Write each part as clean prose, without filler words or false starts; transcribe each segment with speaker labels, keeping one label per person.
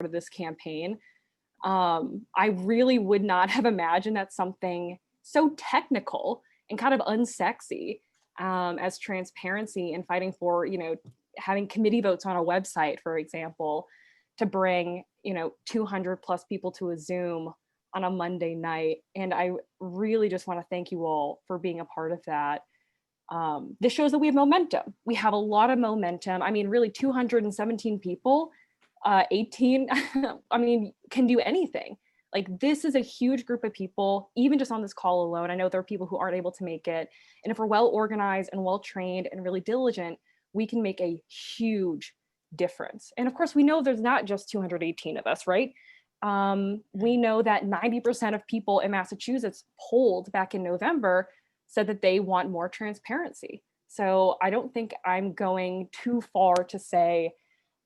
Speaker 1: of this campaign. I really would not have imagined that something so technical and kind of unsexy as transparency and fighting for, having committee votes on a website, for example, to bring, 200 plus people to a Zoom on a Monday night. And I really just want to thank you all for being a part of that. This shows that we have momentum. We have a lot of momentum. I mean, really 217 people, 18, I mean, can do anything. Like, this is a huge group of people, even just on this call alone. I know there are people who aren't able to make it. And if we're well organized and well trained and really diligent, we can make a huge difference. And of course, we know there's not just 218 of us, right? We know that 90% of people in Massachusetts polled back in November said that they want more transparency. So I don't think I'm going too far to say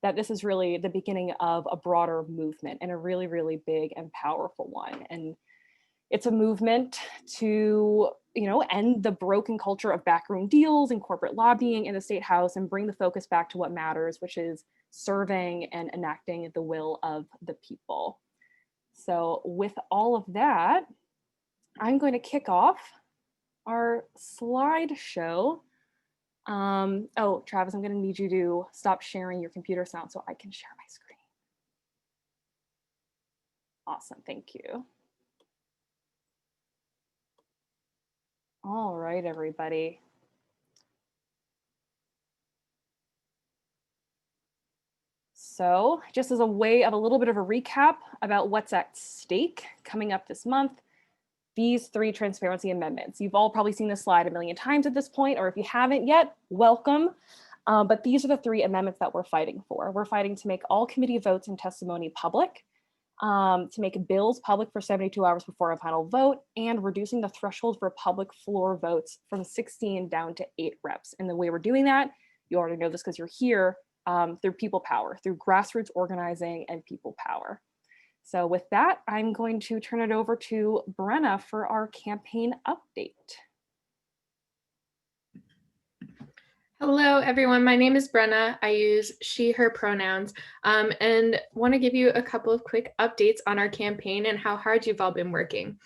Speaker 1: that this is really the beginning of a broader movement, and a really, really big and powerful one. And it's a movement to, end the broken culture of backroom deals and corporate lobbying in the State House and bring the focus back to what matters, which is serving and enacting the will of the people. So with all of that, I'm going to kick off our slideshow. Oh, Travis, I'm going to need you to stop sharing your computer sound so I can share my screen. Awesome, thank you. All right, everybody. So just as a way of a little bit of a recap about what's at stake coming up this month, these 3 transparency amendments. You've all probably seen this slide a million times at this point, or if you haven't yet, welcome. But these are the 3 amendments that we're fighting for. We're fighting to make all committee votes and testimony public, to make bills public for 72 hours before a final vote, and reducing the threshold for public floor votes from 16 down to 8 reps. And the way we're doing that, you already know this because you're here, through people power, through grassroots organizing and people power. So with that, I'm going to turn it over to Brenna for our campaign update.
Speaker 2: Hello, everyone. My name is Brenna. I use she, her pronouns, and want to give you a couple of quick updates on our campaign and how hard you've all been working.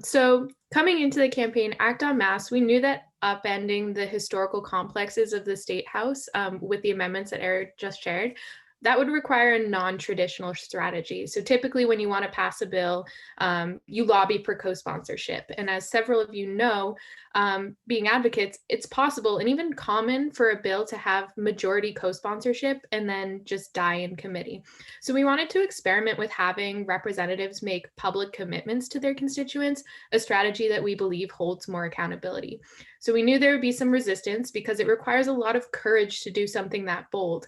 Speaker 2: So coming into the campaign, Act on Mass, we knew that upending the historical complexes of the State House with the amendments that Eric just shared, that would require a non-traditional strategy. So typically when you want to pass a bill, you lobby for co-sponsorship. And as several of you know, being advocates, it's possible and even common for a bill to have majority co-sponsorship and then just die in committee. So we wanted to experiment with having representatives make public commitments to their constituents, a strategy that we believe holds more accountability. So we knew there would be some resistance because it requires a lot of courage to do something that bold.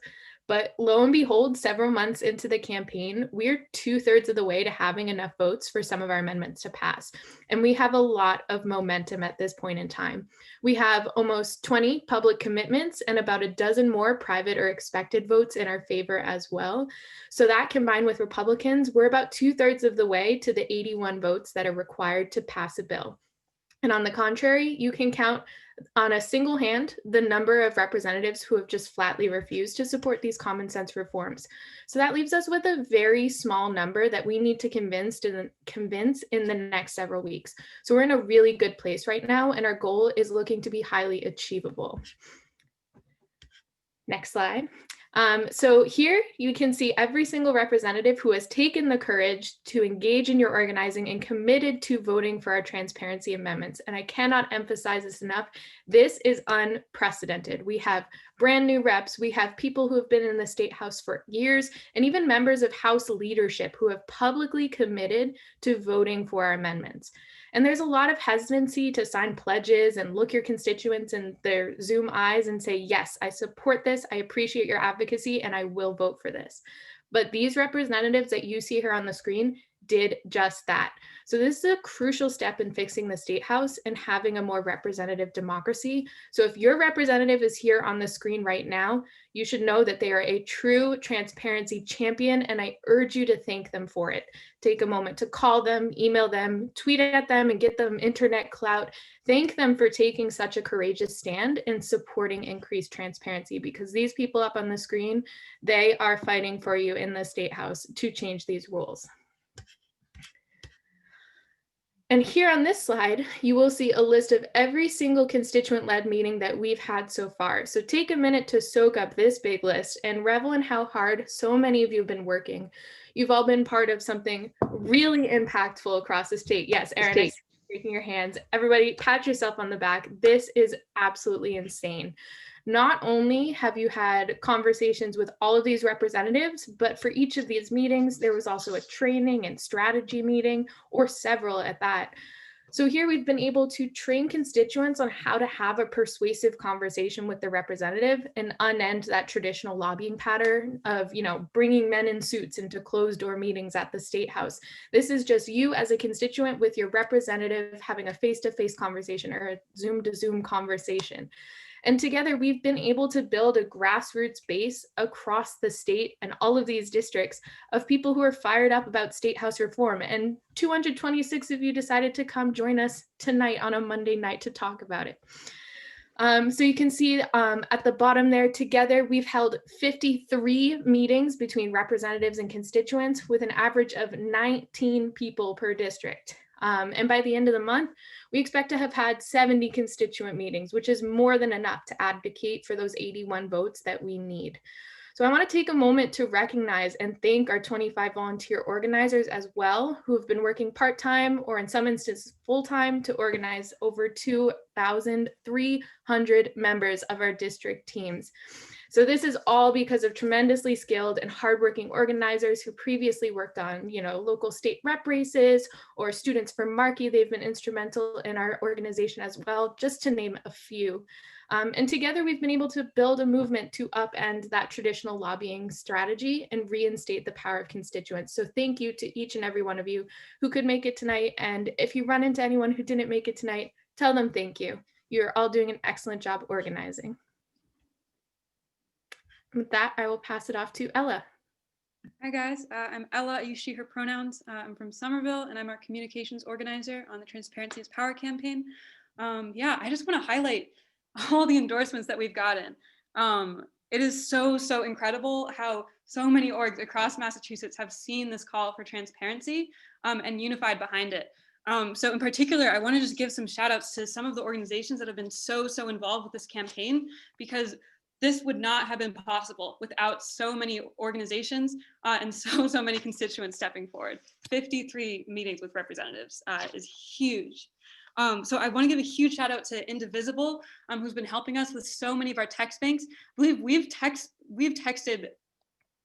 Speaker 2: But lo and behold, several months into the campaign, we're 2/3 of the way to having enough votes for some of our amendments to pass. And we have a lot of momentum at this point in time. We have almost 20 public commitments and about a dozen more private or expected votes in our favor as well. So that combined with Republicans, we're about 2/3 of the way to the 81 votes that are required to pass a bill. And on the contrary, you can count on a single hand the number of representatives who have just flatly refused to support these common sense reforms. So that leaves us with a very small number that we need to convince in the next several weeks. So we're in a really good place right now, and our goal is looking to be highly achievable. Next slide. So here you can see every single representative who has taken the courage to engage in your organizing and committed to voting for our transparency amendments. And I cannot emphasize this enough. This is unprecedented. We have brand new reps. We have people who have been in the State House for years, and even members of House leadership who have publicly committed to voting for our amendments. And there's a lot of hesitancy to sign pledges and look your constituents in their Zoom eyes and say, yes, I support this, I appreciate your advocacy, and I will vote for this. But these representatives that you see here on the screen, did just that. So this is a crucial step in fixing the state house and having a more representative democracy. So if your representative is here on the screen right now, you should know that they are a true transparency champion, and I urge you to thank them for it. Take a moment to call them, email them, tweet at them, and get them internet clout. Thank them for taking such a courageous stand and supporting increased transparency, because these people up on the screen, they are fighting for you in the state house to change these rules. And here on this slide, you will see a list of every single constituent-led meeting that we've had so far. So take a minute to soak up this big list and revel in how hard so many of you have been working. You've all been part of something really impactful across the state. Yes, Erin, I see you shaking your hands. Everybody, pat yourself on the back. This is absolutely insane. Not only have you had conversations with all of these representatives, but for each of these meetings, there was also a training and strategy meeting, or several at that. So here we've been able to train constituents on how to have a persuasive conversation with their representative and unend that traditional lobbying pattern of, bringing men in suits into closed door meetings at the state house. This is just you as a constituent with your representative having a face-to-face conversation or a Zoom-to-Zoom conversation. And together we've been able to build a grassroots base across the state and all of these districts of people who are fired up about state house reform. And 226 of you decided to come join us tonight on a Monday night to talk about it. So you can see at the bottom there, together we've held 53 meetings between representatives and constituents with an average of 19 people per district. And by the end of the month, we expect to have had 70 constituent meetings, which is more than enough to advocate for those 81 votes that we need. So I want to take a moment to recognize and thank our 25 volunteer organizers as well, who have been working part-time or in some instances full-time to organize over 2,300 members of our district teams. So this is all because of tremendously skilled and hardworking organizers who previously worked on, local state rep races or students for Markey. They've been instrumental in our organization as well, just to name a few. And together we've been able to build a movement to upend that traditional lobbying strategy and reinstate the power of constituents. So thank you to each and every one of you who could make it tonight. And if you run into anyone who didn't make it tonight, tell them thank you. You're all doing an excellent job organizing. With that, I will pass it off to Ella.
Speaker 3: Hi guys, I'm Ella, I use she, her pronouns. I'm from Somerville and I'm our communications organizer on the Transparency is Power campaign. I just want to highlight all the endorsements that we've gotten. It is so incredible how so many orgs across Massachusetts have seen this call for transparency and unified behind it. So in particular, I want to just give some shout outs to some of the organizations that have been so involved with this campaign, because this would not have been possible without so many organizations and so many constituents stepping forward. 53 meetings with representatives is huge. So I want to give a huge shout out to Indivisible, who's been helping us with so many of our text banks. I believe we've texted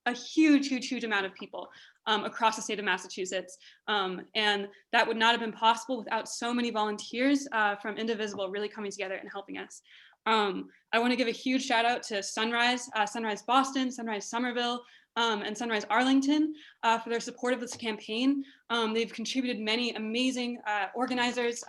Speaker 3: a huge amount of people across the state of Massachusetts. And that would not have been possible without so many volunteers from Indivisible really coming together and helping us. I want to give a huge shout out to Sunrise, Sunrise Boston, Sunrise Somerville, and Sunrise Arlington for their support of this campaign. They've contributed many amazing organizers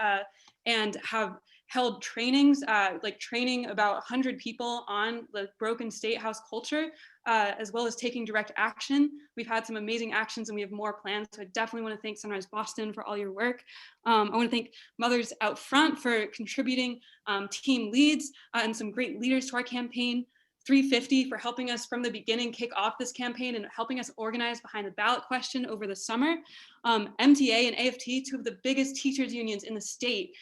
Speaker 3: and have held trainings, like training about 100 people on the broken state house culture, as well as taking direct action. We've had some amazing actions and we have more plans. So I definitely want to thank Sunrise Boston for all your work. I want to thank Mothers Out Front for contributing team leads and some great leaders to our campaign. 350 for helping us from the beginning kick off this campaign and helping us organize behind the ballot question over the summer. MTA and AFT, two of the biggest teachers unions in the state,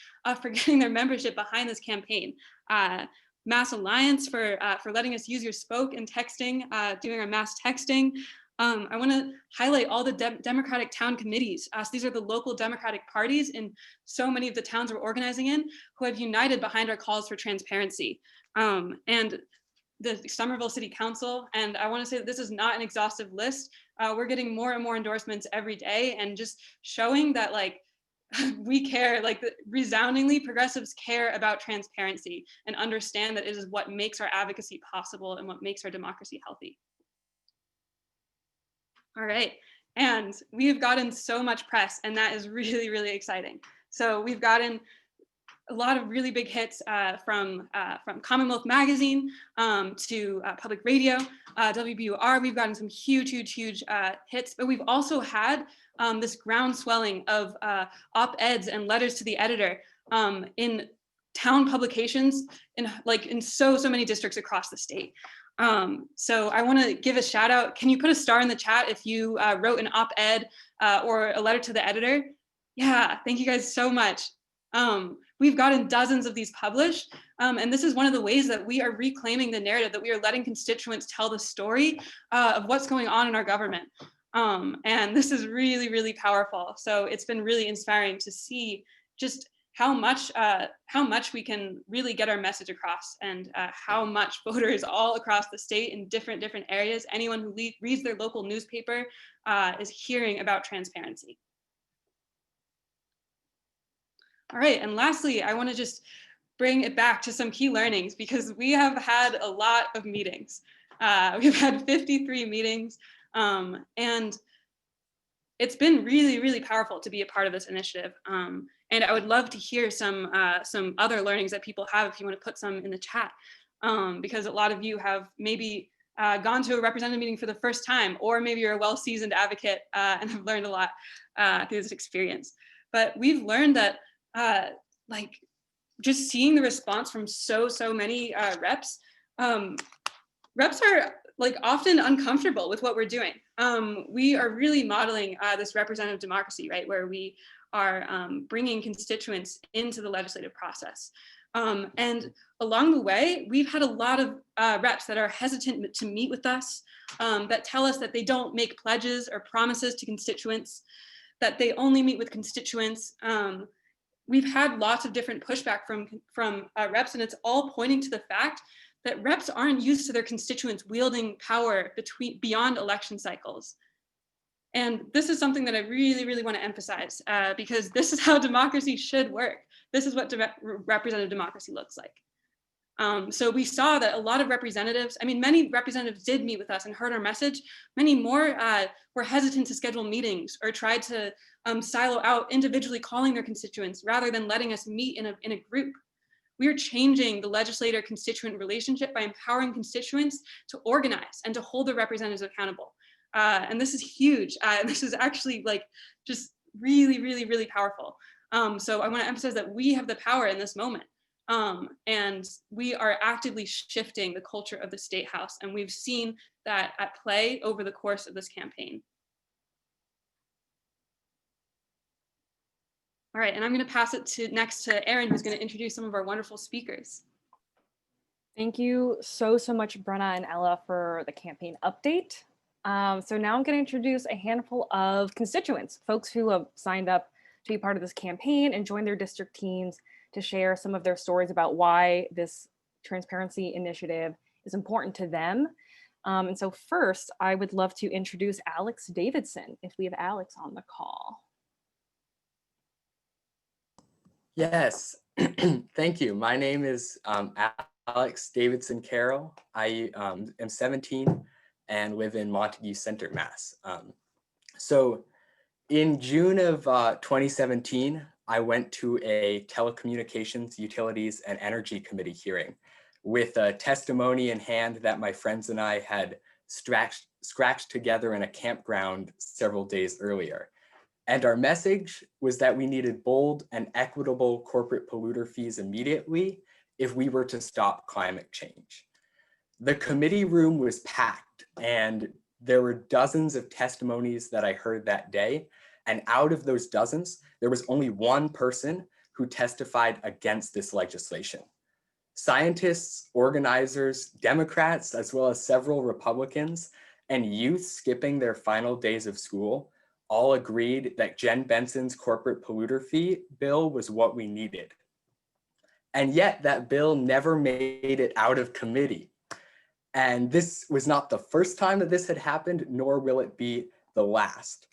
Speaker 3: for getting their membership behind this campaign. Mass Alliance for letting us use your spoke and texting, doing our mass texting. I want to highlight all the Democratic town committees. So these are the local Democratic parties in so many of the towns we're organizing in who have united behind our calls for transparency. And the Somerville City Council. And I want to say that this is not an exhaustive list. We're getting more and more endorsements every day and just showing that we care, resoundingly progressives care about transparency and understand that it is what makes our advocacy possible and what makes our democracy healthy. All right. And we've gotten so much press, and that is really, really exciting. So we've gotten a lot of really big hits from Commonwealth Magazine to public radio, WBUR. We've gotten some huge hits, but we've also had this ground swelling of op-eds and letters to the editor in town publications in so many districts across the state. So I want to give a shout out. Can you put a star in the chat if you wrote an op-ed or a letter to the editor? Yeah, thank you guys so much. We've gotten dozens of these published, and this is one of the ways that we are reclaiming the narrative, that we are letting constituents tell the story of what's going on in our government. And this is really, really powerful. So it's been really inspiring to see just how much we can really get our message across, and how much voters all across the state in different areas, anyone who reads their local newspaper is hearing about transparency. All right, and lastly, I want to just bring it back to some key learnings, because we have had a lot of meetings. We've had 53 meetings, and it's been really, really powerful to be a part of this initiative. And I would love to hear some other learnings that people have, if you want to put some in the chat, because a lot of you have maybe gone to a representative meeting for the first time, or maybe you're a well-seasoned advocate and have learned a lot through this experience. But we've learned that like just seeing the response from so many reps are like often uncomfortable with what we're doing. We are really modeling this representative democracy, right, where we are bringing constituents into the legislative process. And along the way, we've had a lot of reps that are hesitant to meet with us, that tell us that they don't make pledges or promises to constituents, that they only meet with constituents. We've had lots of different pushback from reps, and it's all pointing to the fact that reps aren't used to their constituents wielding power beyond election cycles. And this is something that I really, really want to emphasize, because this is how democracy should work. This is what representative democracy looks like. So we saw that a lot of representatives, many representatives did meet with us and heard our message. Many more were hesitant to schedule meetings or tried to silo out individually calling their constituents rather than letting us meet in a group. We are changing the legislator-constituent relationship by empowering constituents to organize and to hold their representatives accountable. And this is huge. This is actually just really, really, really powerful. So I want to emphasize that we have the power in this moment. And we are actively shifting the culture of the State House. And we've seen that at play over the course of this campaign. All right, and I'm going to pass it next to Erin, who's going to introduce some of our wonderful speakers.
Speaker 1: Thank you so much, Brenna and Ella, for the campaign update. So now I'm going to introduce a handful of constituents, folks who have signed up to be part of this campaign and join their district teams to share some of their stories about why this transparency initiative is important to them. And so first, I would love to introduce Alex Davidson, if we have Alex on the call.
Speaker 4: Yes, thank you. My name is Alex Davidson Carroll. I am 17 and live in Montague Center, Mass. So in June of 2017, I went to a telecommunications, utilities, and energy committee hearing with a testimony in hand that my friends and I had scratched together in a campground several days earlier. And our message was that we needed bold and equitable corporate polluter fees immediately if we were to stop climate change. The committee room was packed, and there were dozens of testimonies that I heard that day. And out of those dozens, there was only one person who testified against this legislation. Scientists, organizers, Democrats, as well as several Republicans, and youth skipping their final days of school all agreed that Jen Benson's corporate polluter fee bill was what we needed. And yet that bill never made it out of committee. And this was not the first time that this had happened, nor will it be the last.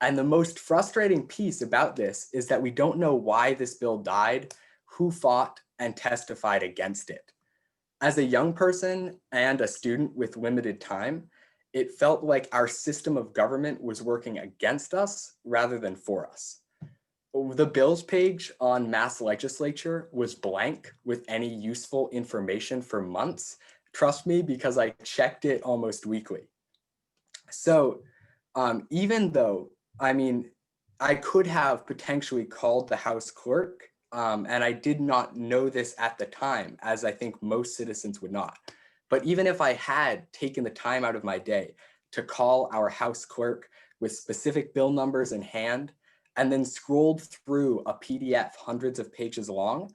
Speaker 4: And the most frustrating piece about this is that we don't know why this bill died, who fought and testified against it. As a young person and a student with limited time, it felt like our system of government was working against us rather than for us. The bills page on Mass Legislature was blank with any useful information for months. Trust me, because I checked it almost weekly. So even though, I mean, I could have potentially called the House clerk, and I did not know this at the time, as I think most citizens would not. But even if I had taken the time out of my day to call our House clerk with specific bill numbers in hand, and then scrolled through a PDF hundreds of pages long,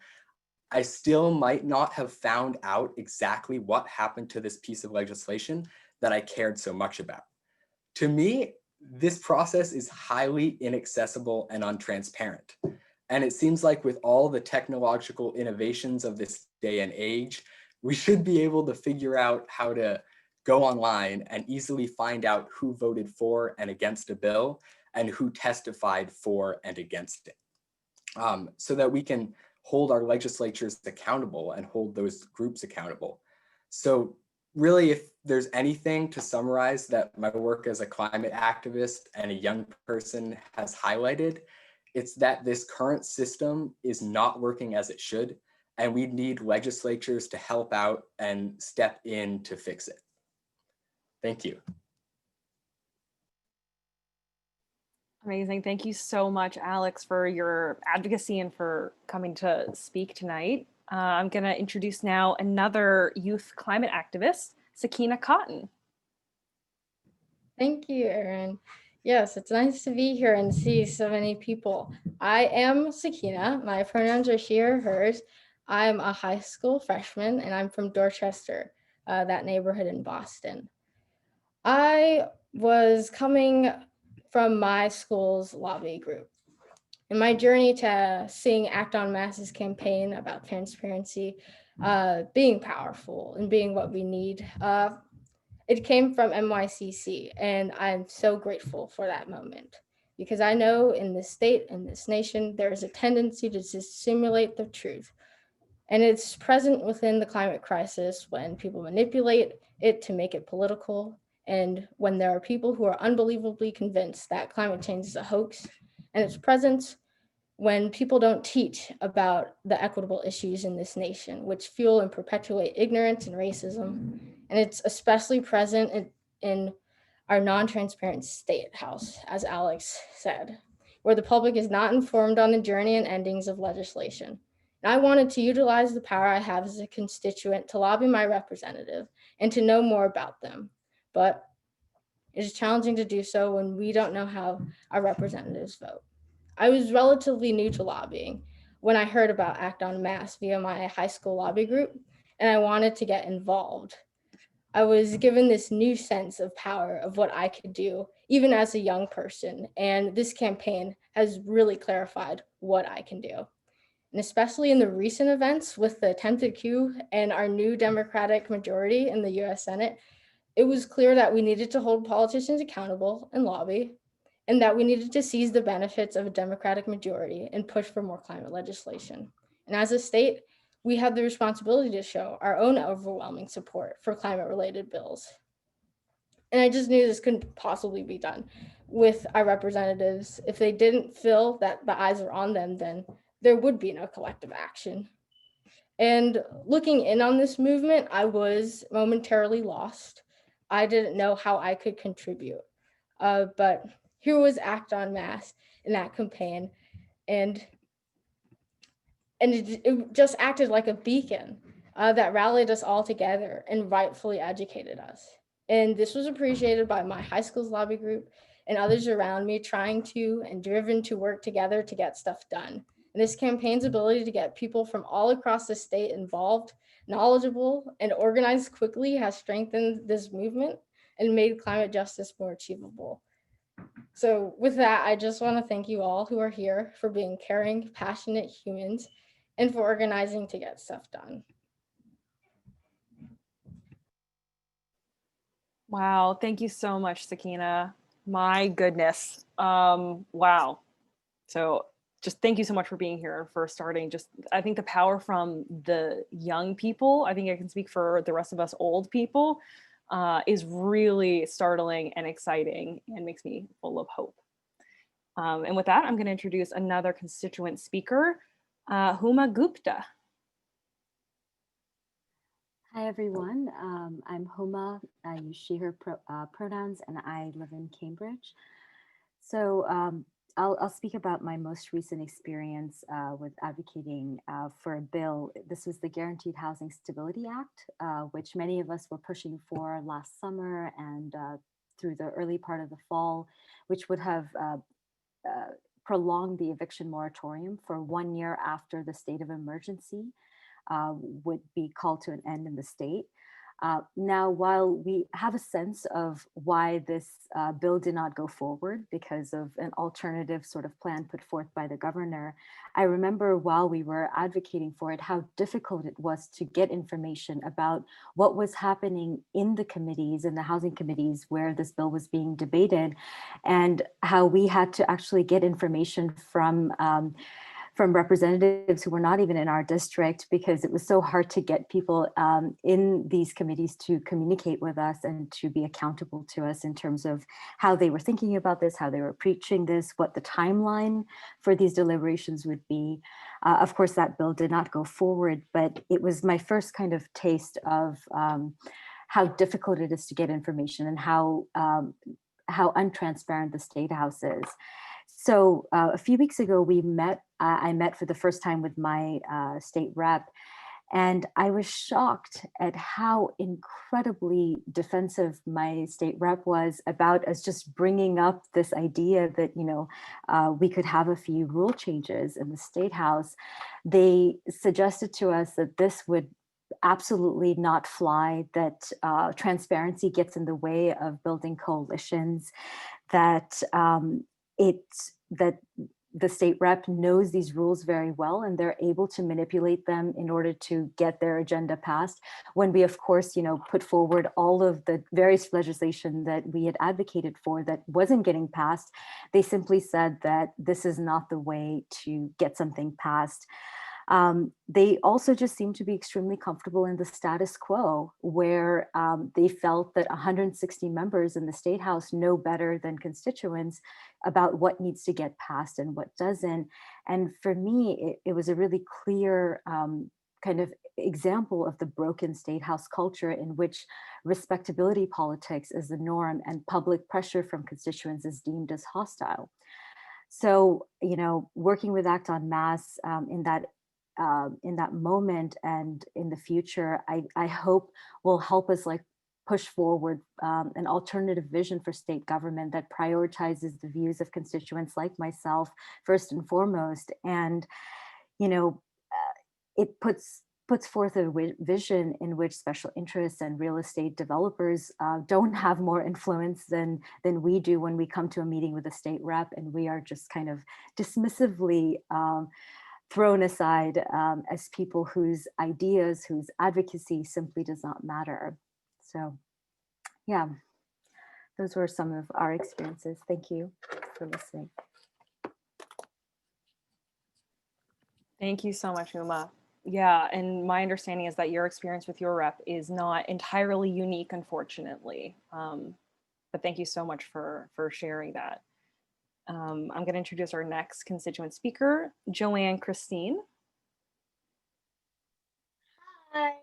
Speaker 4: I still might not have found out exactly what happened to this piece of legislation that I cared so much about. To me, this process is highly inaccessible and untransparent. And it seems like with all the technological innovations of this day and age, we should be able to figure out how to go online and easily find out who voted for and against a bill and who testified for and against it, so that we can hold our legislatures accountable and hold those groups accountable. So really, if there's anything to summarize that my work as a climate activist and a young person has highlighted, it's that this current system is not working as it should, and we need legislatures to help out and step in to fix it. Thank you.
Speaker 1: Amazing. Thank you so much, Alex, for your advocacy and for coming to speak tonight. I'm going to introduce now another youth climate activist, Sakina Cotton.
Speaker 5: Thank you, Erin. Yes, it's nice to be here and see so many people. I am Sakina. My pronouns are she or hers. I'm a high school freshman and I'm from Dorchester, that neighborhood in Boston. I was coming from my school's lobby group. In my journey to seeing Act on Mass's campaign about transparency being powerful and being what we need, it came from NYCC, and I'm so grateful for that moment because I know in this state and this nation, there is a tendency to dissimulate the truth. And it's present within the climate crisis when people manipulate it to make it political, and when there are people who are unbelievably convinced that climate change is a hoax, and it's present when people don't teach about the equitable issues in this nation, which fuel and perpetuate ignorance and racism. And it's especially present in our non-transparent state house, as Alex said, where the public is not informed on the journey and endings of legislation. And I wanted to utilize the power I have as a constituent to lobby my representative and to know more about them. But it is challenging to do so when we don't know how our representatives vote. I was relatively new to lobbying when I heard about Act on Mass via my high school lobby group, and I wanted to get involved. I was given this new sense of power of what I could do, even as a young person, and this campaign has really clarified what I can do. And especially in the recent events with the attempted coup and our new Democratic majority in the US Senate, it was clear that we needed to hold politicians accountable and lobby, and that we needed to seize the benefits of a Democratic majority and push for more climate legislation. And as a state, we have the responsibility to show our own overwhelming support for climate-related bills. And I just knew this couldn't possibly be done with our representatives. If they didn't feel that the eyes were on them, then there would be no collective action. And looking in on this movement, I was momentarily lost. I didn't know how I could contribute, but here was Act on Mass in that campaign, and it just acted like a beacon that rallied us all together and rightfully educated us. And this was appreciated by my high school's lobby group and others around me, trying to and driven to work together to get stuff done. And this campaign's ability to get people from all across the state involved, knowledgeable, and organized quickly has strengthened this movement and made climate justice more achievable. So with that, I just want to thank you all who are here for being caring, passionate humans and for organizing to get stuff done.
Speaker 1: Wow, thank you so much, Sakina. My goodness. Wow. So just thank you so much for being here, for starting. Just, I think the power from the young people, I think I can speak for the rest of us old people, is really startling and exciting and makes me full of hope. And with that, I'm going to introduce another constituent speaker, Huma Gupta.
Speaker 6: Hi, everyone. I'm Huma. I use she, her pronouns, and I live in Cambridge. So I'll speak about my most recent experience with advocating for a bill. This was the Guaranteed Housing Stability Act, which many of us were pushing for last summer and through the early part of the fall, which would have prolonged the eviction moratorium for 1 year after the state of emergency would be called to an end in the state. Now, while we have a sense of why this bill did not go forward because of an alternative sort of plan put forth by the governor, I remember while we were advocating for it, how difficult it was to get information about what was happening in the committees, in the housing committees where this bill was being debated, and how we had to actually get information from representatives who were not even in our district, because it was so hard to get people in these committees to communicate with us and to be accountable to us in terms of how they were thinking about this, how they were preaching this, what the timeline for these deliberations would be. Of course, that bill did not go forward, but it was my first kind of taste of how difficult it is to get information and how untransparent the State House is. So a few weeks ago, I met for the first time with my state rep, and I was shocked at how incredibly defensive my state rep was about us just bringing up this idea that, we could have a few rule changes in the State House. They suggested to us that this would absolutely not fly, that transparency gets in the way of building coalitions, that that the state rep knows these rules very well and they're able to manipulate them in order to get their agenda passed. When we, of course, put forward all of the various legislation that we had advocated for that wasn't getting passed, they simply said that this is not the way to get something passed. They also just seem to be extremely comfortable in the status quo, where they felt that 160 members in the State House know better than constituents about what needs to get passed and what doesn't. And for me, it was a really clear kind of example of the broken State House culture in which respectability politics is the norm and public pressure from constituents is deemed as hostile. So, working with Act on Mass in that moment and in the future, I hope will help us push forward an alternative vision for state government that prioritizes the views of constituents like myself first and foremost. And, it puts forth a vision in which special interests and real estate developers don't have more influence than we do when we come to a meeting with a state rep, and we are just kind of dismissively thrown aside as people whose ideas, whose advocacy simply does not matter. So yeah, those were some of our experiences. Thank you for listening.
Speaker 1: Thank you so much, Huma. Yeah, and my understanding is that your experience with your rep is not entirely unique, unfortunately. But thank you so much for sharing that. I'm going to introduce our next constituent speaker, Joanne Christine.
Speaker 7: Hi.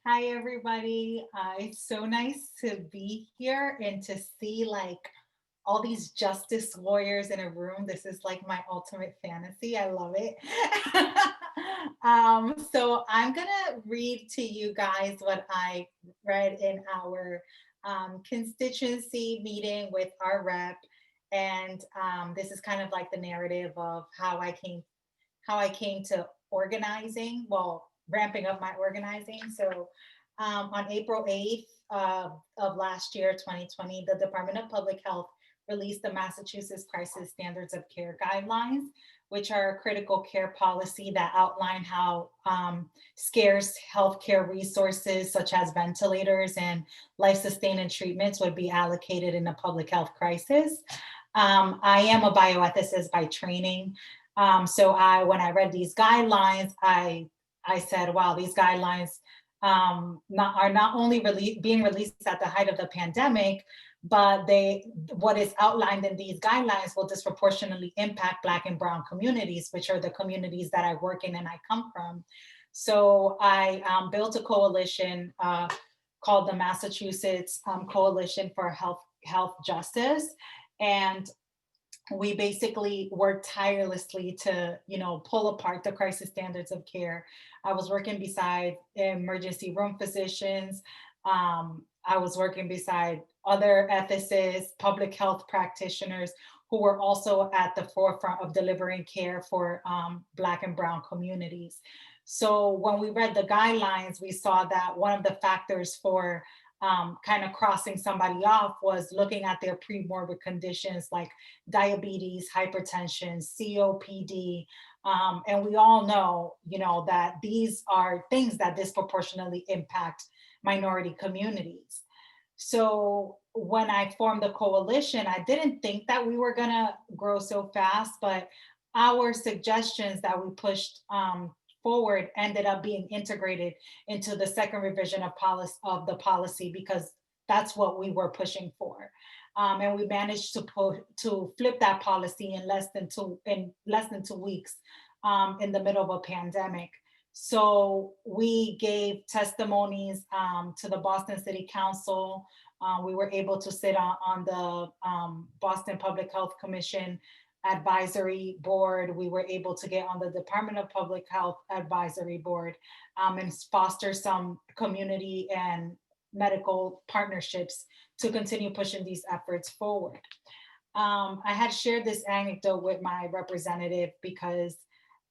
Speaker 7: Hi, everybody. It's so nice to be here and to see all these justice warriors in a room. This is like my ultimate fantasy. I love it. So I'm gonna read to you guys what I read in our constituency meeting with our rep. And this is kind of like the narrative of how I came to organizing, ramping up my organizing. So on April 8th of last year, 2020, the Department of Public Health released the Massachusetts Crisis Standards of Care Guidelines, which are a critical care policy that outline how scarce healthcare resources such as ventilators and life-sustaining treatments would be allocated in a public health crisis. I am a bioethicist by training. So when I read these guidelines, I said, wow, these guidelines are not only being released at the height of the pandemic, but what is outlined in these guidelines will disproportionately impact Black and Brown communities, which are the communities that I work in and I come from. So I built a coalition called the Massachusetts Coalition for Health Justice. And we basically worked tirelessly to, pull apart the crisis standards of care. I was working beside emergency room physicians. I was working beside other ethicists, public health practitioners who were also at the forefront of delivering care for Black and Brown communities. So when we read the guidelines, we saw that one of the factors for kind of crossing somebody off was looking at their pre-morbid conditions like diabetes, hypertension, COPD. And we all know, that these are things that disproportionately impact minority communities. So when I formed the coalition, I didn't think that we were gonna grow so fast, but our suggestions that we pushed forward ended up being integrated into the second revision of the policy, because that's what we were pushing for. And we managed to flip that policy in less than 2 weeks in the middle of a pandemic. So we gave testimonies to the Boston City Council. We were able to sit on the Boston Public Health Commission advisory board. We were able to get on the Department of Public Health advisory board and foster some community and medical partnerships to continue pushing these efforts forward. I had shared this anecdote with my representative because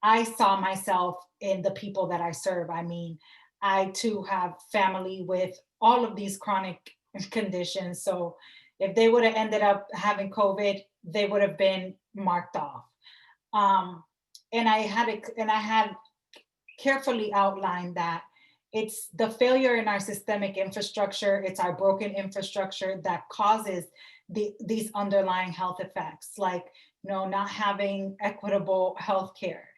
Speaker 7: I saw myself in the people that I serve. I mean, I too have family with all of these chronic conditions. So if they would have ended up having COVID, they would have been marked off. And I had carefully outlined that it's the failure in our systemic infrastructure, it's our broken infrastructure that causes these underlying health effects, like not having equitable health care,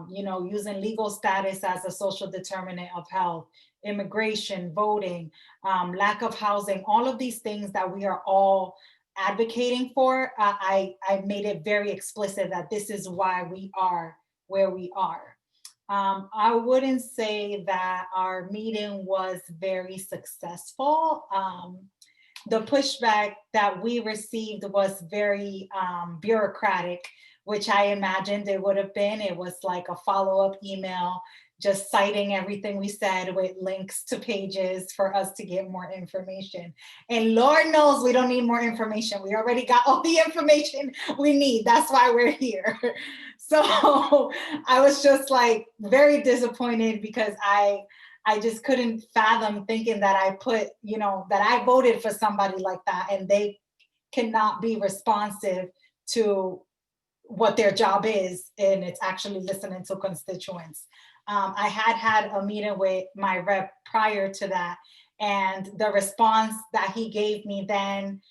Speaker 7: using legal status as a social determinant of health, immigration, voting, lack of housing, all of these things that we are all advocating for. I made it very explicit that this is why we are where we are. I wouldn't say that our meeting was very successful. The pushback that we received was very bureaucratic, which I imagined it would have been. It was like a follow-up email, just citing everything we said with links to pages for us to get more information. And Lord knows we don't need more information. We already got all the information we need. That's why we're here. So I was just like very disappointed because I just couldn't fathom thinking that that I voted for somebody like that and they cannot be responsive to what their job is, and it's actually listening to constituents. I had a meeting with my rep prior to that, and the response that he gave me then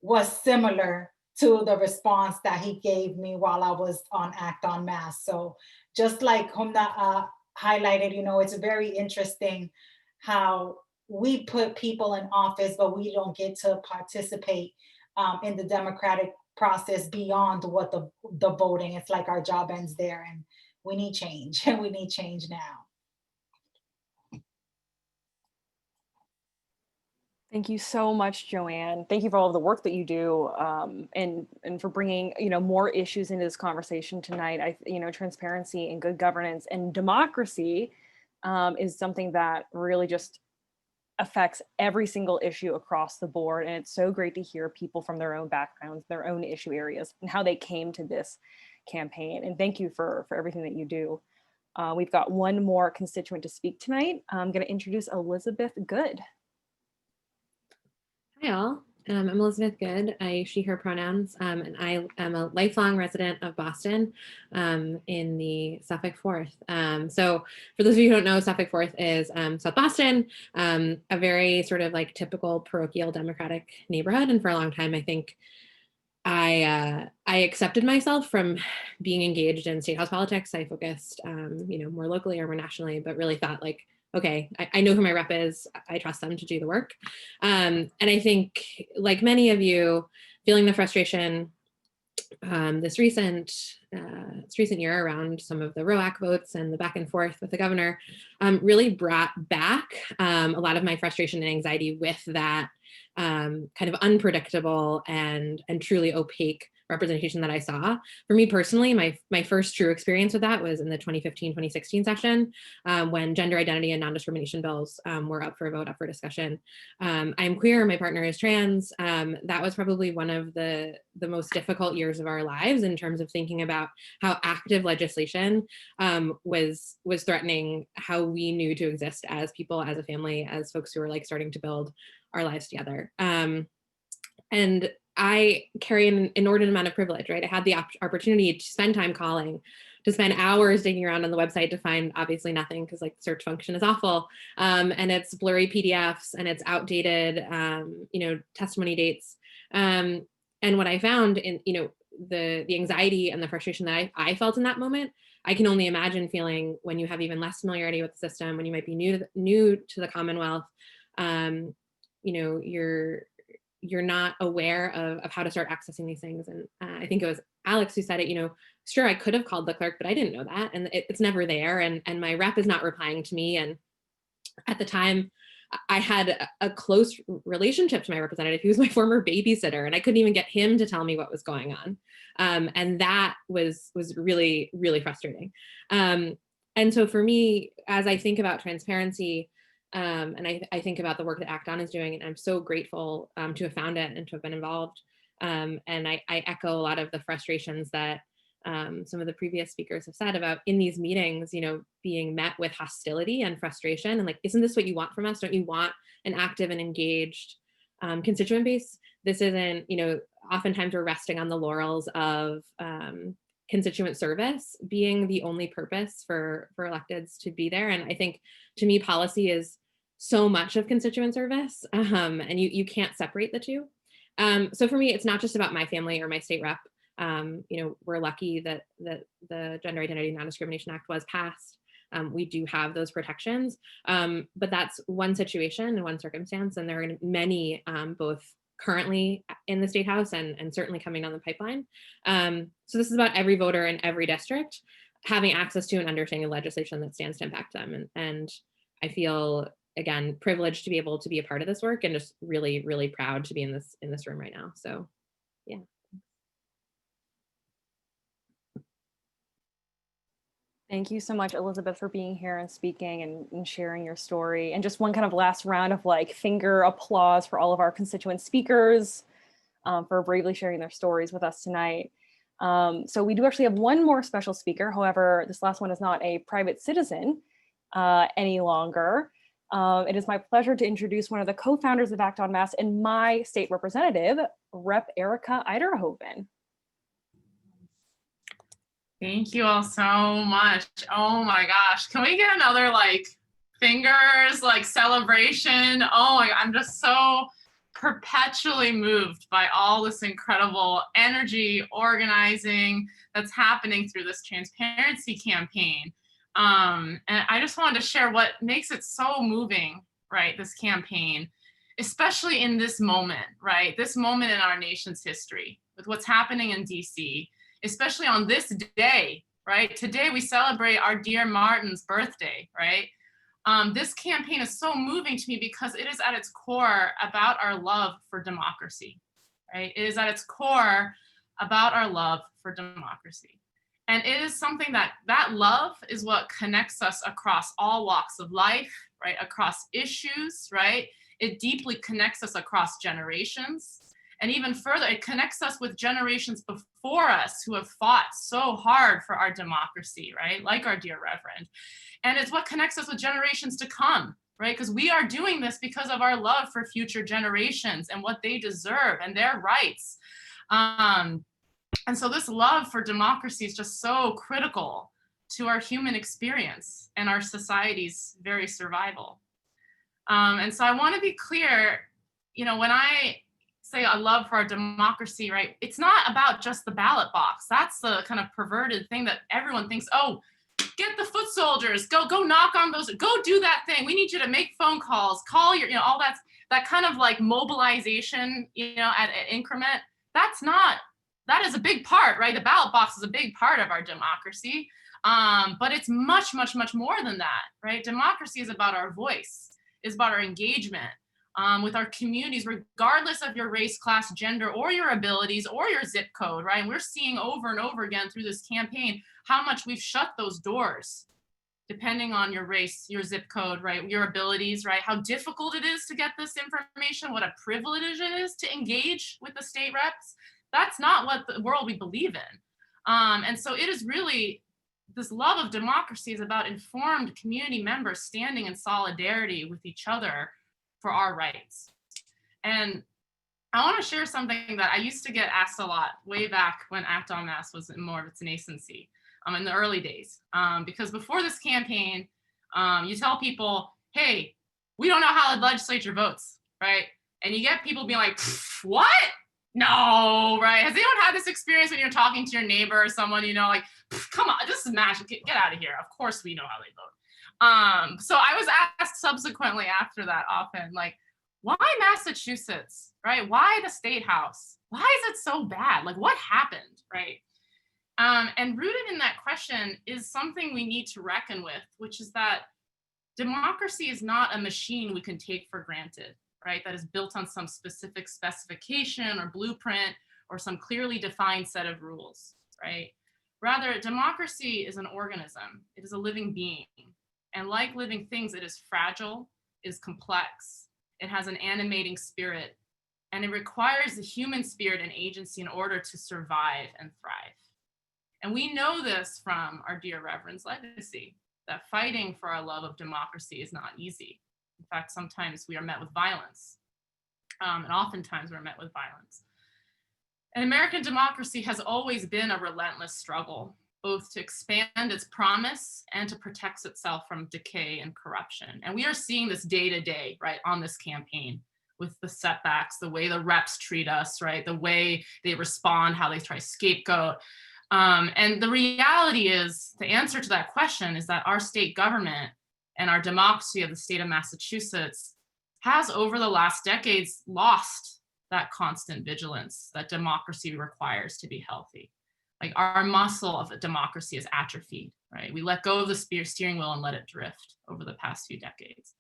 Speaker 7: was similar to the response that he gave me while I was on Act on Mass. So just like Humna highlighted, it's very interesting how we put people in office, but we don't get to participate in the democratic process beyond what the voting. It's like our job ends there, and we need change, and we need change now.
Speaker 1: Thank you so much, Joanne. Thank you for all of the work that you do, and for bringing more issues into this conversation tonight. Transparency and good governance and democracy is something that really just affects every single issue across the board. And it's so great to hear people from their own backgrounds, their own issue areas, and how they came to this campaign. And thank you for everything that you do. We've got one more constituent to speak tonight. I'm going to introduce Elizabeth Good.
Speaker 8: Hi all, I'm Elizabeth Good. I use she, her pronouns, and I am a lifelong resident of Boston in the Suffolk Forth. So for those of you who don't know, Suffolk Forth is South Boston, a very sort of like typical parochial Democratic neighborhood. And for a long time, I think I accepted myself from being engaged in state house politics. I focused, more locally or more nationally, but really thought like okay, I know who my rep is. I trust them to do the work. And I think, like many of you, feeling the frustration this recent year around some of the ROAC votes and the back and forth with the governor really brought back a lot of my frustration and anxiety with that kind of unpredictable and truly opaque representation that I saw. For me personally, my first true experience with that was in the 2015-2016 session when gender identity and non-discrimination bills were up for a vote, up for discussion. I'm queer, my partner is trans. That was probably one of the most difficult years of our lives in terms of thinking about how active legislation was threatening how we knew to exist as people, as a family, as folks who were like starting to build our lives together. And I carry an inordinate amount of privilege, right? I had the opportunity to spend time calling, to spend hours digging around on the website to find obviously nothing, because like the search function is awful. And it's blurry PDFs and it's outdated, testimony dates. And what I found in, the anxiety and the frustration that I felt in that moment, I can only imagine feeling when you have even less familiarity with the system, when you might be new to the Commonwealth. You're not aware of how to start accessing these things. And I think it was Alex who said it, sure, I could have called the clerk, but I didn't know that. And it's never there. And my rep is not replying to me. And at the time, I had a close relationship to my representative. He was my former babysitter, and I couldn't even get him to tell me what was going on. And that was really, really frustrating. And so for me, as I think about transparency, and I think about the work that Act On is doing, and I'm so grateful to have found it and to have been involved. And I echo a lot of the frustrations that some of the previous speakers have said about in these meetings, being met with hostility and frustration. And like, isn't this what you want from us? Don't you want an active and engaged constituent base? This isn't, oftentimes we're resting on the laurels of constituent service being the only purpose for electeds to be there. And I think, to me, policy is so much of constituent service, and you can't separate the two. So for me, it's not just about my family or my state rep. We're lucky that the Gender Identity Non-Discrimination Act was passed. We do have those protections, but that's one situation and one circumstance, and there are many, both currently in the State House and certainly coming down the pipeline. So this is about every voter in every district having access to and understanding legislation that stands to impact them. And I feel, again, privileged to be able to be a part of this work, and just really, really proud to be in this room right now. So, yeah.
Speaker 1: Thank you so much, Elizabeth, for being here and speaking and sharing your story. And just one kind of last round of like finger applause for all of our constituent speakers for bravely sharing their stories with us tonight. So we do actually have one more special speaker. However, this last one is not a private citizen any longer. It is my pleasure to introduce one of the co-founders of Act On Mass and my state representative, Rep. Erica Eiderhoven.
Speaker 9: Thank you all so much. Oh my gosh. Can we get another like fingers, like celebration? Oh, I'm just so perpetually moved by all this incredible energy, organizing that's happening through this transparency campaign. And I just wanted to share what makes it so moving, right? This campaign, especially in this moment, right? This moment in our nation's history with what's happening in DC. Especially on this day, right? Today we celebrate our dear Martin's birthday, right? This campaign is so moving to me because it is at its core about our love for democracy, right? It is at its core about our love for democracy. And it is something that love is what connects us across all walks of life, right? Across issues, right? It deeply connects us across generations. And even further, it connects us with generations before us who have fought so hard for our democracy, right? Like our dear Reverend. And it's what connects us with generations to come, right? Because we are doing this because of our love for future generations and what they deserve and their rights. And so this love for democracy is just so critical to our human experience and our society's very survival. And so I want to be clear, when I say a love for our democracy, right? It's not about just the ballot box. That's the kind of perverted thing that everyone thinks, oh, get the foot soldiers, go knock on those, go do that thing. We need you to make phone calls, call your, all that kind of like mobilization, at increment. That is a big part, right? The ballot box is a big part of our democracy. But it's much, much, much more than that, right? Democracy is about our voice, is about our engagement with our communities, regardless of your race, class, gender, or your abilities, or your zip code, right? And we're seeing over and over again through this campaign how much we've shut those doors, depending on your race, your zip code, right? Your abilities, right? How difficult it is to get this information, what a privilege it is to engage with the state reps. That's not what the world we believe in. And so it is really, this love of democracy is about informed community members standing in solidarity with each other for our rights. And I want to share something that I used to get asked a lot way back when Act en Masse was in more of its nascency, in the early days. Because before this campaign, you tell people, hey, we don't know how the legislature votes, right? And you get people being like, what? No, right? Has anyone had this experience when you're talking to your neighbor or someone, like, come on, this is magic, get out of here. Of course we know how they vote. So I was asked subsequently after that often, like, why Massachusetts, right? Why the state house? Why is it so bad? Like, what happened, right? And rooted in that question is something we need to reckon with, which is that democracy is not a machine we can take for granted, right? That is built on some specific specification or blueprint or some clearly defined set of rules, right? Rather, democracy is an organism. It is a living being. And like living things, it is fragile, it is complex, it has an animating spirit, and it requires the human spirit and agency in order to survive and thrive. And we know this from our dear Reverend's legacy, that fighting for our love of democracy is not easy. In fact, sometimes we are met with violence, and oftentimes we're met with violence. And American democracy has always been a relentless struggle, both to expand its promise and to protect itself from decay and corruption. And we are seeing this day to day, right, on this campaign with the setbacks, the way the reps treat us, right, the way they respond, how they try to scapegoat. And the reality is, the answer to that question is that our state government and our democracy of the state of Massachusetts has over the last decades lost that constant vigilance that democracy requires to be healthy. Like, our muscle of democracy is atrophied, right? We let go of the steering wheel and let it drift over the past few decades.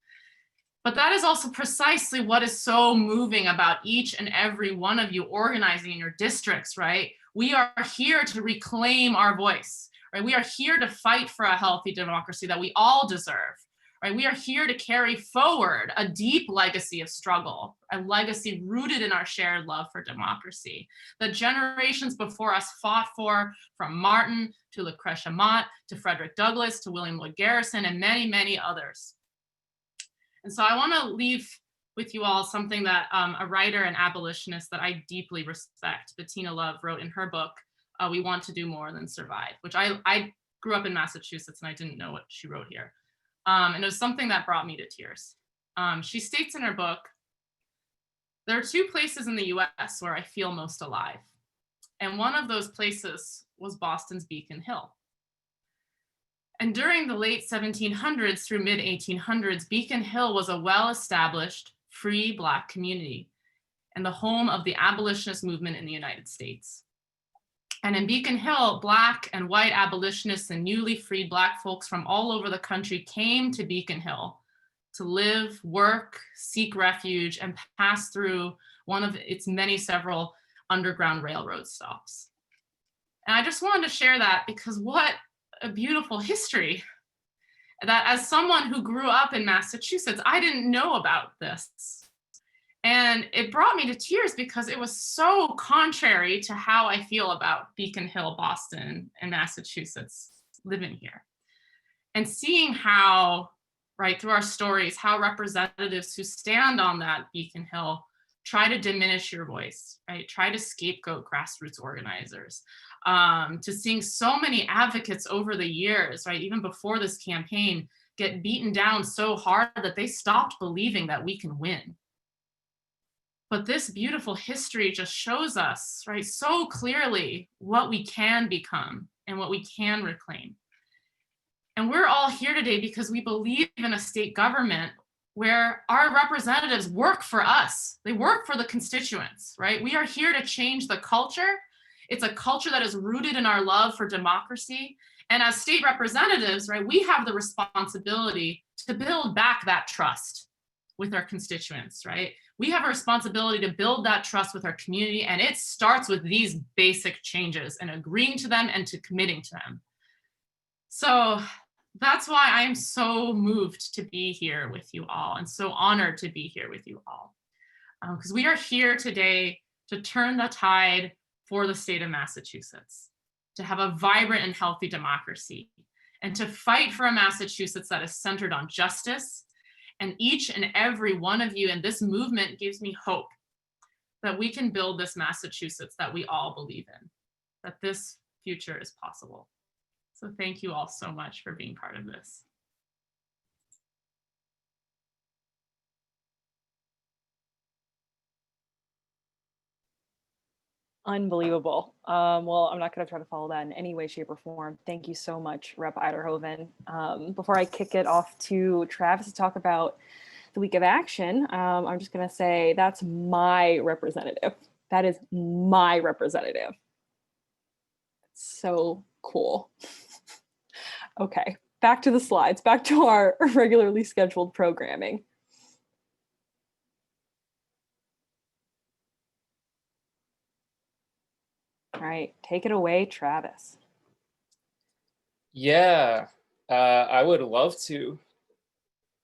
Speaker 9: But that is also precisely what is so moving about each and every one of you organizing in your districts, right? We are here to reclaim our voice, right? We are here to fight for a healthy democracy that we all deserve, right? We are here to carry forward a deep legacy of struggle, a legacy rooted in our shared love for democracy that generations before us fought for, from Martin to Lucretia Mott to Frederick Douglass to William Lloyd Garrison and many, many others. And so I want to leave with you all something that a writer and abolitionist that I deeply respect, Bettina Love, wrote in her book, We Want to Do More Than Survive, which I grew up in Massachusetts and I didn't know what she wrote here. And it was something that brought me to tears. She states in her book, there are two places in the US where I feel most alive. And one of those places was Boston's Beacon Hill. And during the late 1700s through mid 1800s, Beacon Hill was a well-established, free Black community and the home of the abolitionist movement in the United States. And in Beacon Hill, Black and white abolitionists and newly freed Black folks from all over the country came to Beacon Hill to live, work, seek refuge, and pass through one of its several underground railroad stops. And I just wanted to share that because what a beautiful history that, as someone who grew up in Massachusetts, I didn't know about this. And it brought me to tears because it was so contrary to how I feel about Beacon Hill, Boston, and Massachusetts living here. And seeing how, right, through our stories, how representatives who stand on that Beacon Hill try to diminish your voice, right? Try to scapegoat grassroots organizers, to seeing so many advocates over the years, right, even before this campaign, get beaten down so hard that they stopped believing that we can win. But this beautiful history just shows us, right, so clearly what we can become and what we can reclaim. And we're all here today because we believe in a state government where our representatives work for us. They work for the constituents, right? We are here to change the culture. It's a culture that is rooted in our love for democracy. And as state representatives, right, we have the responsibility to build back that trust with our constituents, right? We have a responsibility to build that trust with our community, and it starts with these basic changes and agreeing to them and to committing to them. So that's why I'm so moved to be here with you all and so honored to be here with you all. Because we are here today to turn the tide for the state of Massachusetts, to have a vibrant and healthy democracy, and to fight for a Massachusetts that is centered on justice. And each and every one of you in this movement gives me hope that we can build this Massachusetts that we all believe in, that this future is possible. So thank you all so much for being part of this.
Speaker 1: Unbelievable. Well, I'm not going to try to follow that in any way, shape, or form. Thank you so much, Rep. Eiderhoven. Before I kick it off to Travis to talk about the week of action, I'm just going to say that's my representative. That is my representative. So cool. Okay, back to the slides, back to our regularly scheduled programming. All right, take it away, Travis.
Speaker 10: Yeah, I would love to.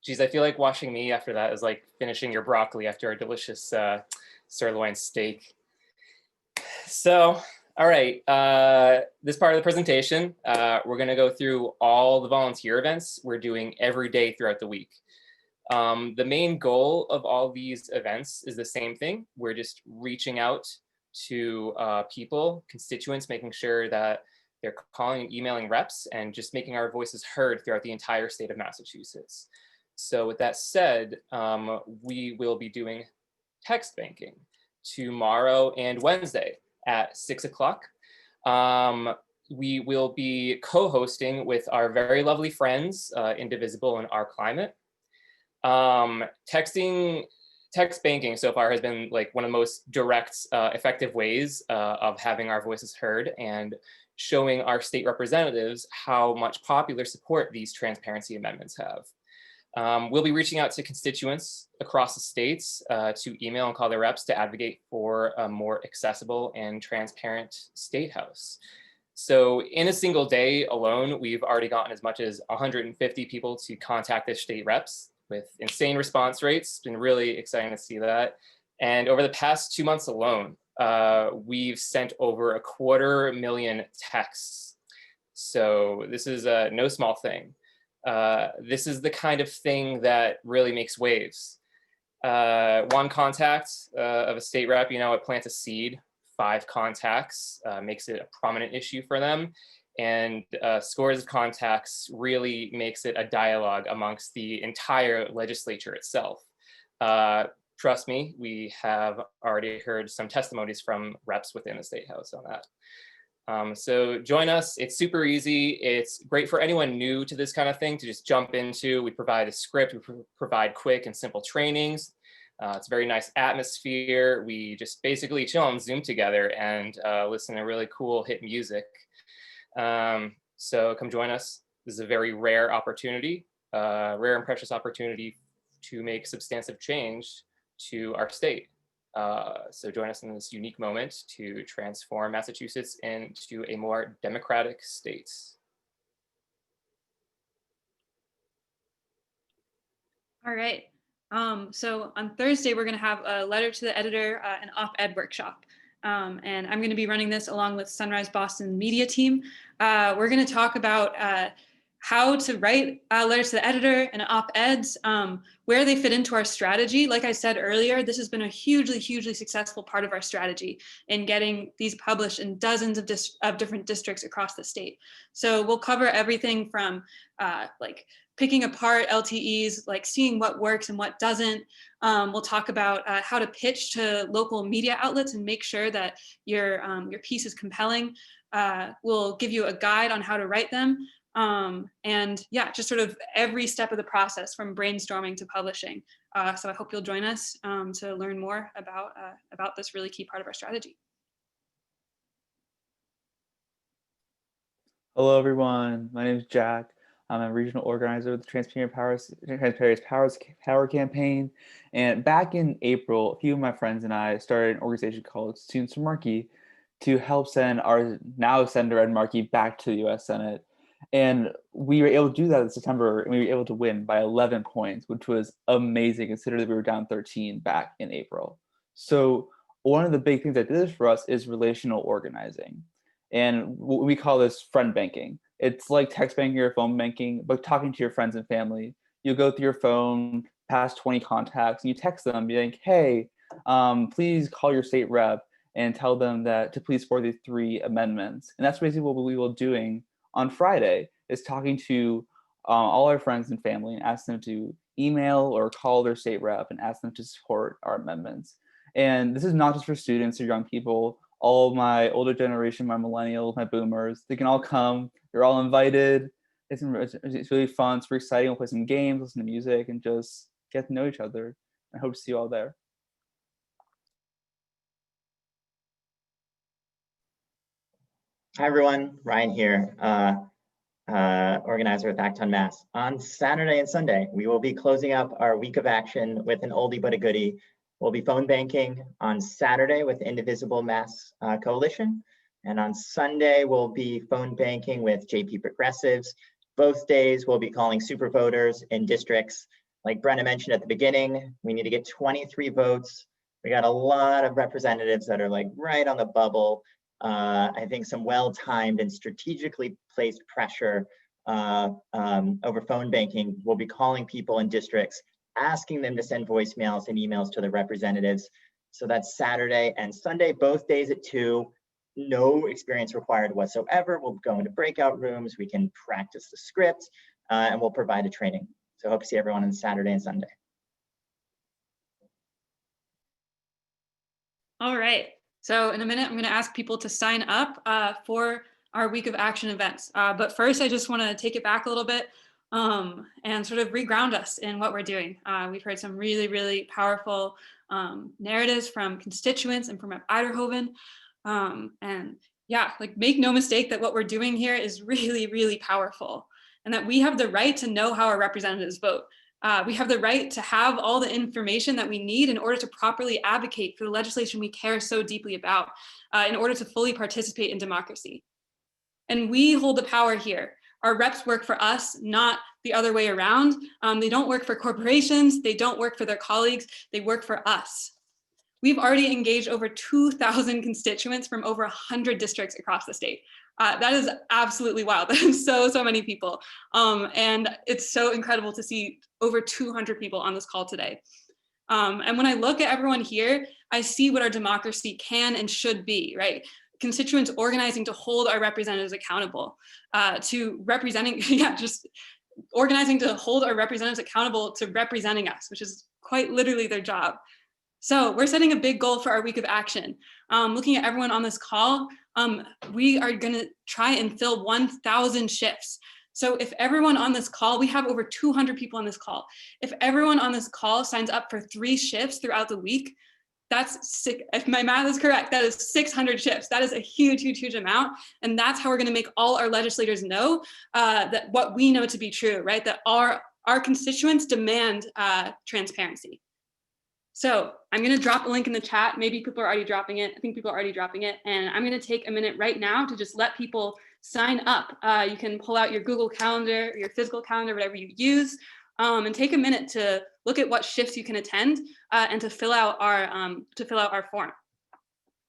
Speaker 10: Geez, I feel like watching me after that is like finishing your broccoli after a delicious sirloin steak. So, all right, this part of the presentation, we're gonna go through all the volunteer events we're doing every day throughout the week. The main goal of all these events is the same thing. We're just reaching out to people, constituents, making sure that they're calling and emailing reps and just making our voices heard throughout the entire state of Massachusetts. So with that said, we will be doing text banking tomorrow and Wednesday at 6 o'clock. We will be co-hosting with our very lovely friends, Indivisible and Our Climate. Text banking so far has been like one of the most direct, effective ways of having our voices heard and showing our state representatives how much popular support these transparency amendments have. We'll be reaching out to constituents across the states to email and call their reps to advocate for a more accessible and transparent state house. So in a single day alone, we've already gotten as much as 150 people to contact their state reps with insane response rates. It's been really exciting to see that. And over the past 2 months alone, we've sent over 250,000 texts. So this is no small thing. This is the kind of thing that really makes waves. One contact of a state rep, it plants a seed. 5 contacts makes it a prominent issue for them. And scores of contacts really makes it a dialogue amongst the entire legislature itself. Trust me, we have already heard some testimonies from reps within the State House on that. So join us. It's super easy. It's great for anyone new to this kind of thing to just jump into. We provide a script. We provide quick and simple trainings. It's a very nice atmosphere. We just basically chill on Zoom together and listen to really cool hit music. So come join us. This is a very rare opportunity, rare and precious opportunity to make substantive change to our state. So join us in this unique moment to transform Massachusetts into a more democratic state.
Speaker 3: All right. So on Thursday, we're going to have a letter to the editor, an op-ed workshop. And I'm going to be running this along with Sunrise Boston media team. We're going to talk about how to write letters to the editor and op-eds, where they fit into our strategy. Like I said earlier, this has been a hugely, hugely successful part of our strategy in getting these published in dozens of different districts across the state. So we'll cover everything from like picking apart LTEs, like seeing what works and what doesn't. We'll talk about how to pitch to local media outlets and make sure that your piece is compelling. We'll give you a guide on how to write them. And yeah, just sort of every step of the process from brainstorming to publishing. So I hope you'll join us to learn more about this really key part of our strategy.
Speaker 11: Hello, everyone. My name is Jack. I'm a regional organizer of the Transparent Power Campaign. And back in April, a few of my friends and I started an organization called Students for Markey to help send our now Senator Ed Markey back to the U.S. Senate. And we were able to do that in September, and we were able to win by 11 points, which was amazing considering that we were down 13 back in April. So one of the big things that did this for us is relational organizing. And we call this friend banking. It's like text banking or phone banking, but talking to your friends and family. You go through your phone, past 20 contacts, and you text them, be like, hey, please call your state rep and tell them that to please forward these 3 amendments. And that's basically what we will be doing on Friday, is talking to all our friends and family and ask them to email or call their state rep and ask them to support our amendments. And this is not just for students or young people. All of my older generation, my millennials, my boomers, they can all come. They're all invited. It's really fun. It's very exciting. We'll play some games, listen to music, and just get to know each other. I hope to see you all there.
Speaker 12: Hi, everyone. Ryan here, organizer with Acton Mass. On Saturday and Sunday, we will be closing up our week of action with an oldie but a goodie. We'll be phone banking on Saturday with Indivisible Mass Coalition. And on Sunday, we'll be phone banking with JP Progressives. Both days, we'll be calling super voters in districts. Like Brenna mentioned at the beginning, we need to get 23 votes. We got a lot of representatives that are like right on the bubble. I think some well-timed and strategically placed pressure over phone banking. We'll be calling people in districts, asking them to send voicemails and emails to the representatives. So that's Saturday and Sunday, both days at 2. No experience required whatsoever. We'll go into breakout rooms. We can practice the script, and we'll provide a training. So hope to see everyone on Saturday and Sunday.
Speaker 3: All right. So in a minute, I'm going to ask people to sign up for our week of action events. But first, I just want to take it back a little bit and sort of reground us in what we're doing. We've heard some really, really powerful narratives from constituents and from Rep. Eiderhoven. And yeah, like make no mistake that what we're doing here is really, really powerful, and that we have the right to know how our representatives vote. We have the right to have all the information that we need in order to properly advocate for the legislation we care so deeply about, in order to fully participate in democracy. And we hold the power here. Our reps work for us, not the other way around. They don't work for corporations. They don't work for their colleagues. They work for us. We've already engaged over 2,000 constituents from over 100 districts across the state. That is absolutely wild. That is so many people. And it's so incredible to see over 200 people on this call today. And when I look at everyone here, I see what our democracy can and should be, right? Constituents organizing to hold our representatives accountable, to representing, just organizing to hold our representatives accountable to representing us, which is quite literally their job. So we're setting a big goal for our week of action. Looking at everyone on this call, we are gonna try and fill 1,000 shifts. So if everyone on this call, we have over 200 people on this call. If everyone on this call signs up for 3 shifts throughout the week, that's sick. If my math is correct, that is 600 shifts. That is a huge, huge, huge amount. And that's how we're gonna make all our legislators know that what we know to be true, right? That our constituents demand transparency. So I'm going to drop a link in the chat. Maybe people are already dropping it. I think people are already dropping it. And I'm going to take a minute right now to just let people sign up. You can pull out your Google Calendar, or your physical calendar, whatever you use, and take a minute to look at what shifts you can attend and to fill out our form.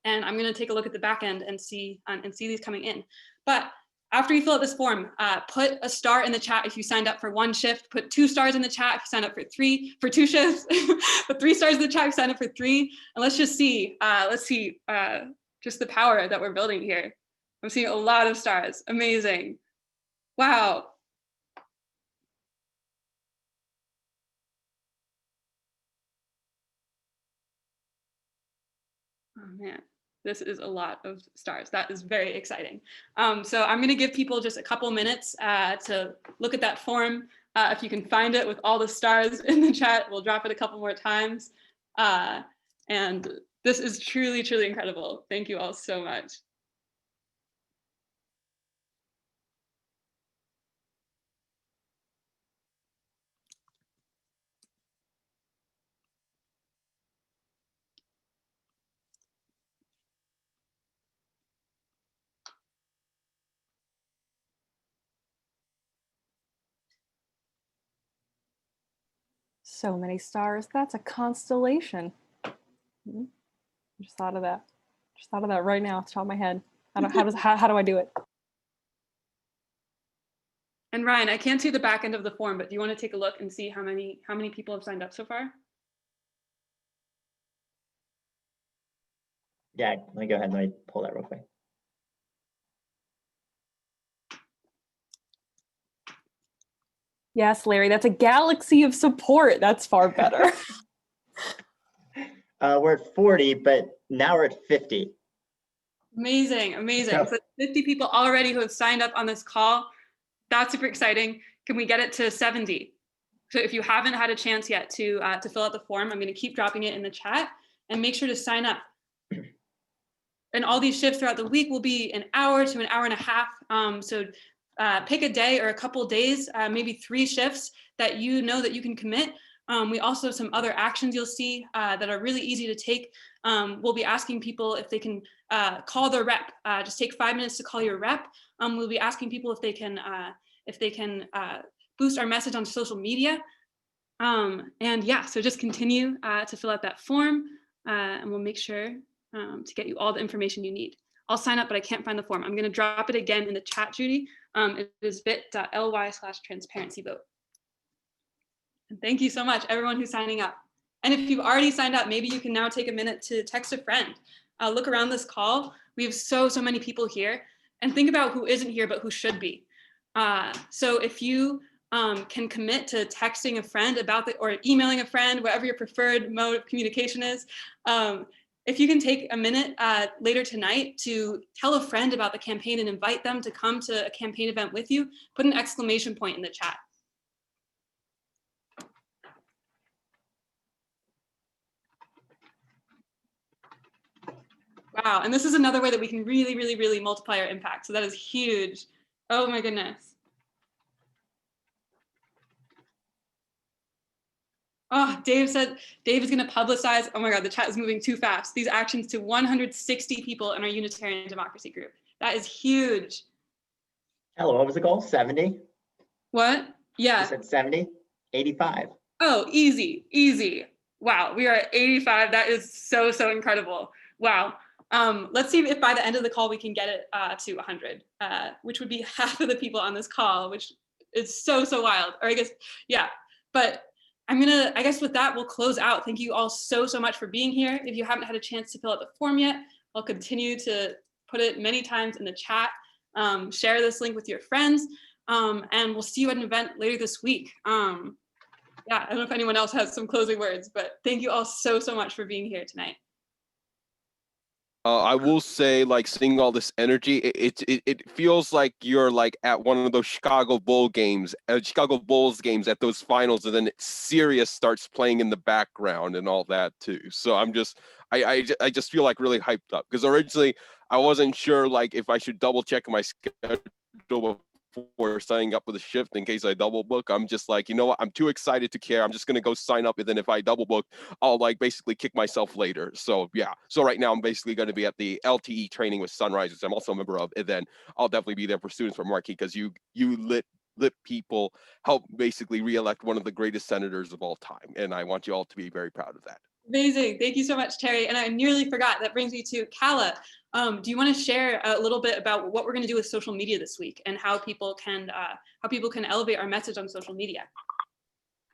Speaker 3: And I'm going to take a look at the back end and see these coming in. But after you fill out this form, put a star in the chat if you signed up for 1 shift, put 2 stars in the chat if you signed up for 2 shifts, put 3 stars in the chat if you signed up for 3, and let's just see, just the power that we're building here. I'm seeing a lot of stars, amazing. Wow. Oh man, this is a lot of stars. That is very exciting. So I'm going to give people just a couple minutes to look at that form. If you can find it with all the stars in the chat, we'll drop it a couple more times. And this is truly, truly incredible. Thank you all so much.
Speaker 1: So many stars. That's a constellation. Just thought of that. Just thought of that right now off the top of my head. How do I do it?
Speaker 3: And Ryan, I can't see the back end of the form, but do you want to take a look and see how many people have signed up so far?
Speaker 12: Yeah, let me go ahead and let me pull that real quick.
Speaker 1: Yes, Larry, that's a galaxy of support. That's far better.
Speaker 12: We're at 40, but now we're at 50.
Speaker 3: Amazing, amazing. So 50 people already who have signed up on this call. That's super exciting. Can we get it to 70? So if you haven't had a chance yet to fill out the form, I'm going to keep dropping it in the chat and make sure to sign up. And all these shifts throughout the week will be an hour to an hour and a half. So pick a day or a couple of days, maybe 3 shifts that you know that you can commit. We also have some other actions you'll see that are really easy to take. We'll be asking people if they can call their rep. Just take 5 minutes to call your rep. We'll be asking people if they can boost our message on social media. And yeah, so just continue to fill out that form and we'll make sure to get you all the information you need. I'll sign up, but I can't find the form. I'm going to drop it again in the chat, Judy. It is bit.ly/transparencyvote. And thank you so much, everyone who's signing up. And if you've already signed up, maybe you can now take a minute to text a friend. Look around this call. We have so many people here. And think about who isn't here, but who should be. So if you can commit to texting a friend about or emailing a friend, whatever your preferred mode of communication is, if you can take a minute later tonight to tell a friend about the campaign and invite them to come to a campaign event with you, put an exclamation point in the chat. Wow, and this is another way that we can really multiply our impact. So that is huge. Oh my goodness. Oh, Dave said Dave is going to publicize. Oh my God, the chat is moving too fast. These actions to 160 people in our Unitarian Democracy group. That is huge.
Speaker 12: Hello, what was the goal? 70?
Speaker 3: What? Yeah.
Speaker 12: You said 70? 85.
Speaker 3: Oh, easy, easy. Wow, we are at 85. That is so incredible. Wow. Let's see if by the end of the call we can get it to 100, which would be half of the people on this call, which is so wild. Or I guess, yeah. But I guess with that, we'll close out. Thank you all so much for being here. If you haven't had a chance to fill out the form yet, I'll continue to put it many times in the chat. Share this link with your friends, and we'll see you at an event later this week. Yeah, I don't know if anyone else has some closing words, but thank you all so much for being here tonight.
Speaker 13: I will say, like, seeing all this energy, it feels like you're like at one of those Chicago Bulls games at those finals, and then Sirius starts playing in the background and all that too. So I just feel like really hyped up, because originally I wasn't sure like if I should double check my schedule before signing up with a shift in case I double book. I'm just like, you know what, I'm too excited to care. I'm just gonna go sign up, and then if I double book, I'll like basically kick myself later. So yeah, so right now I'm basically going to be at the LTE training with Sunrisers. I'm also a member of it. Then I'll definitely be there for Students for Marquee, because you lit people help basically re-elect one of the greatest senators of all time, and I want you all to be very proud of that.
Speaker 3: Amazing. Thank you so much, Terry. And I nearly forgot. That brings me to Kala. Do you want to share a little bit about what we're going to do with social media this week and how people can elevate our message on social media?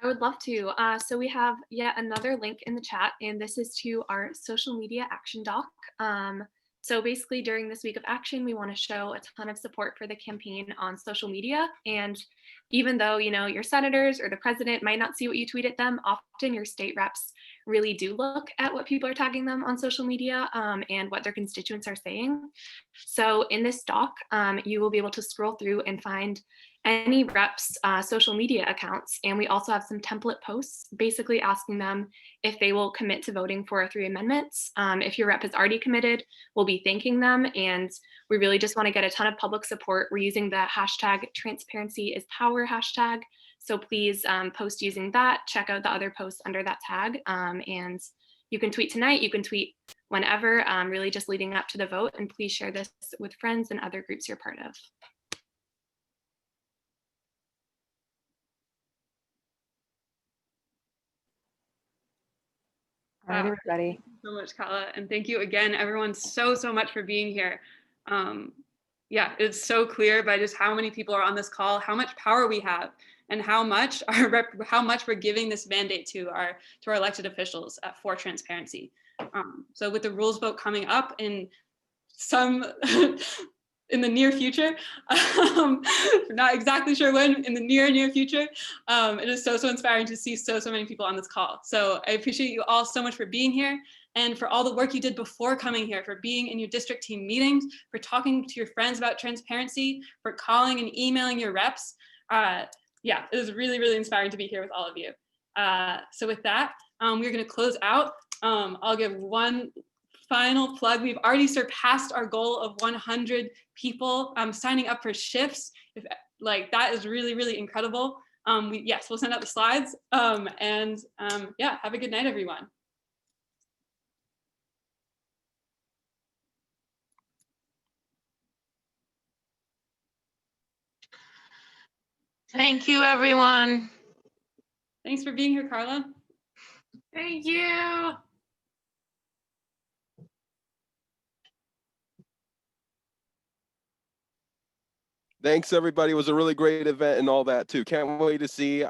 Speaker 14: I would love to. So we have yet another link in the chat, and this is to our social media action doc. So basically during this week of action, we want to show a ton of support for the campaign on social media. And even though, you know, your senators or the president might not see what you tweet at them, often your state reps really do look at what people are tagging them on social media and what their constituents are saying. So in this doc, you will be able to scroll through and find any reps' social media accounts. And we also have some template posts basically asking them if they will commit to voting for 3 amendments. If your rep has already committed, we'll be thanking them. And we really just want to get a ton of public support. We're using the hashtag #transparencyispower hashtag. So please post using that. Check out the other posts under that tag. And you can tweet tonight, you can tweet whenever, really just leading up to the vote. And please share this with friends and other groups you're part of.
Speaker 1: All right, everybody.
Speaker 3: Thank you so much, Kala. And thank you again, everyone, so much for being here. Yeah, it's so clear by just how many people are on this call, how much power we have, and how much we're giving this mandate to our elected officials for transparency. So with the rules vote coming up in in the near future, not exactly sure when, in the near future, it is so inspiring to see so many people on this call. So I appreciate you all so much for being here, and for all the work you did before coming here, for being in your district team meetings, for talking to your friends about transparency, for calling and emailing your reps. Yeah, it is really inspiring to be here with all of you. So with that, we're going to close out. I'll give one final plug. We've already surpassed our goal of 100 people signing up for shifts. That is really incredible. Yes, we'll send out the slides. Yeah, have a good night, everyone.
Speaker 9: Thank you, everyone.
Speaker 3: Thanks for being here, Carla.
Speaker 9: Thank you.
Speaker 13: Thanks, everybody. It was a really great event and all that too. Can't wait to see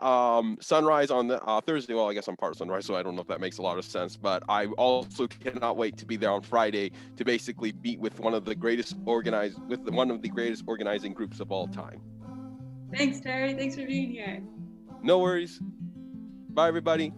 Speaker 13: Sunrise on the Thursday. Well, I guess I'm part of Sunrise, so I don't know if that makes a lot of sense. But I also cannot wait to be there on Friday to basically meet with one of the greatest organizing groups of all time.
Speaker 3: Thanks, Terry. Thanks for being here.
Speaker 13: No worries. Bye, everybody.